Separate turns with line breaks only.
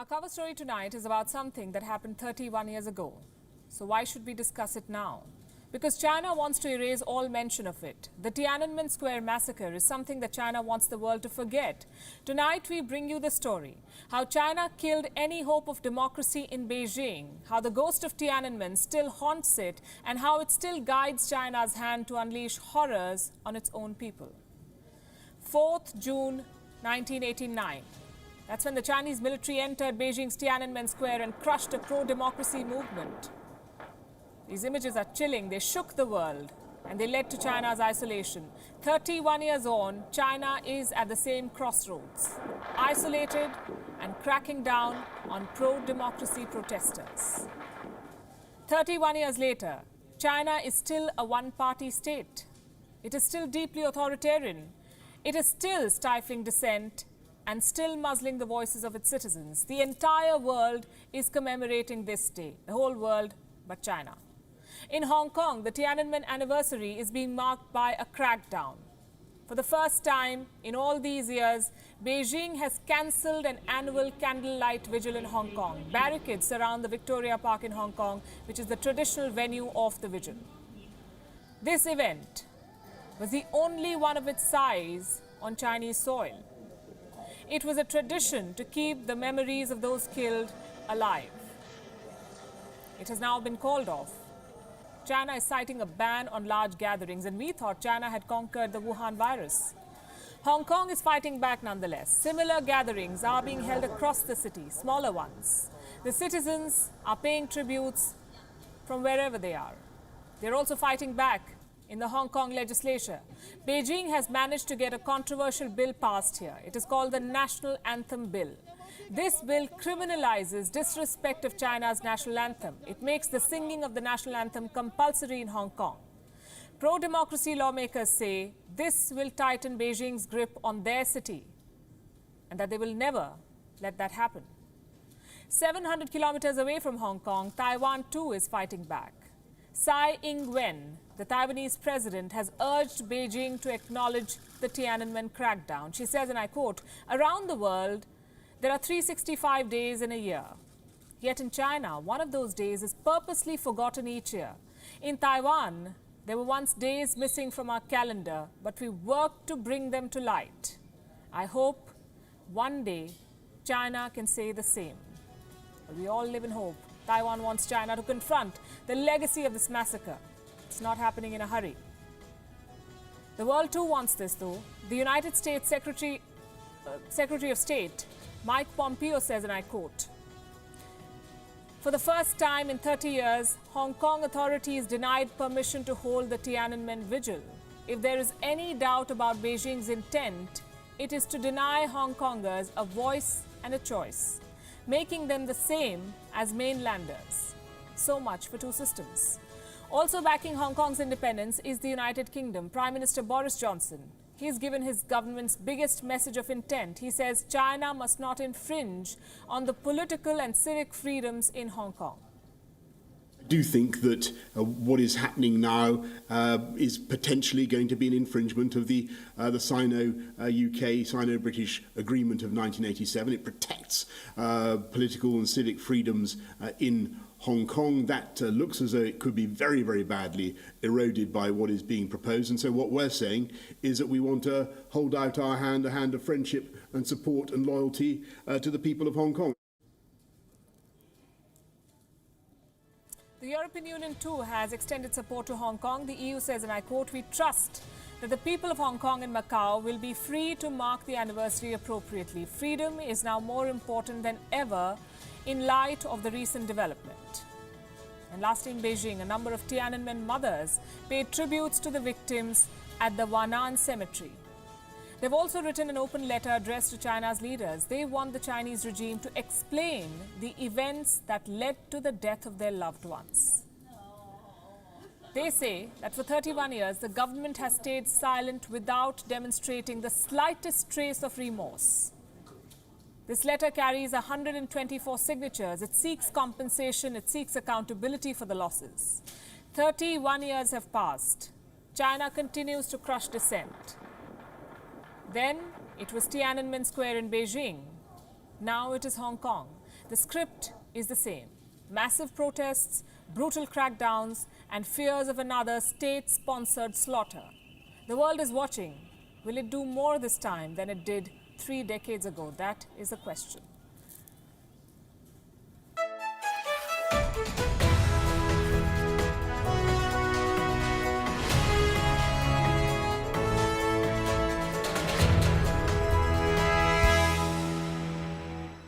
cover story tonight is about something that happened 31 years ago. So why should we discuss it now? Because China wants to erase all mention of it. The Tiananmen Square massacre is something that China wants the world to forget. Tonight we bring you the story, how China killed any hope of democracy in Beijing, how the ghost of Tiananmen still haunts it, and how it still guides China's hand to unleash horrors on its own people. 4th June 1989. That's when the Chinese military entered Beijing's Tiananmen Square and crushed a pro-democracy movement. These images are chilling. They shook the world and they led to China's isolation. 31 years on, China is at the same crossroads, isolated and cracking down on pro-democracy protesters. 31 years later, China is still a one-party state. It is still deeply authoritarian. It is still stifling dissent and still muzzling the voices of its citizens. The entire world is commemorating this day, the whole world but China. In Hong Kong, the Tiananmen anniversary is being marked by a crackdown. For the first time in all these years, Beijing has cancelled an annual candlelight vigil in Hong Kong. Barricades surround the Victoria Park in Hong Kong, which is the traditional venue of the vigil. This event was the only one of its size on Chinese soil. It was a tradition to keep the memories of those killed alive. It has now been called off. China is citing a ban on large gatherings, and we thought China had conquered the Wuhan virus. Hong Kong is fighting back nonetheless. Similar gatherings are being held across the city, smaller ones. The citizens are paying tributes from wherever they are. They're also fighting back in the Hong Kong legislature. Beijing has managed to get a controversial bill passed here. It is called the National Anthem Bill. This bill criminalizes disrespect of China's national anthem. It makes the singing of the national anthem compulsory in Hong Kong. Pro-democracy lawmakers say this will tighten Beijing's grip on their city and that they will never let that happen. 700 kilometers away from Hong Kong, Taiwan too is fighting back. Tsai Ing-wen, the Taiwanese president, has urged Beijing to acknowledge the Tiananmen crackdown. She says, and I quote, "Around the world, there are 365 days in a year. Yet in China, one of those days is purposely forgotten each year. In Taiwan, there were once days missing from our calendar, but we worked to bring them to light. I hope one day China can say the same." But we all live in hope. Taiwan wants China to confront the legacy of this massacre. It's not happening in a hurry. The world too wants this, though. The United States Secretary of State, Mike Pompeo, says, and I quote, "For the first time in 30 years, Hong Kong authorities denied permission to hold the Tiananmen vigil. If there is any doubt about Beijing's intent, it is to deny Hong Kongers a voice and a choice, making them the same as mainlanders. So much for two systems." Also backing Hong Kong's independence is the United Kingdom. Prime Minister Boris Johnson. He's given his government's biggest message of intent. He says China must not infringe on the political and civic freedoms in Hong Kong.
I do think that what is happening now is potentially going to be an infringement of the Sino-UK, Sino-British Agreement of 1987. It protects political and civic freedoms in Hong Kong. That looks as though it could be very, very badly eroded by what is being proposed. And so what we're saying is that we want to hold out our hand, a hand of friendship and support and loyalty to the people of Hong Kong.
The European Union too has extended support to Hong Kong. The EU says, and I quote, "We trust that the people of Hong Kong and Macau will be free to mark the anniversary appropriately. Freedom is now more important than ever in light of the recent development." And lastly, in Beijing, a number of Tiananmen mothers paid tributes to the victims at the Wanan cemetery. They've also written an open letter addressed to China's leaders. They want the Chinese regime to explain the events that led to the death of their loved ones. They say that for 31 years, the government has stayed silent without demonstrating the slightest trace of remorse. This letter carries 124 signatures. It seeks compensation. It seeks accountability for the losses. 31 years have passed. China continues to crush dissent. Then it was Tiananmen Square in Beijing. Now it is Hong Kong. The script is the same. Massive protests, brutal crackdowns, and fears of another state-sponsored slaughter. The world is watching. Will it do more this time than it did 3 decades ago? That is the question.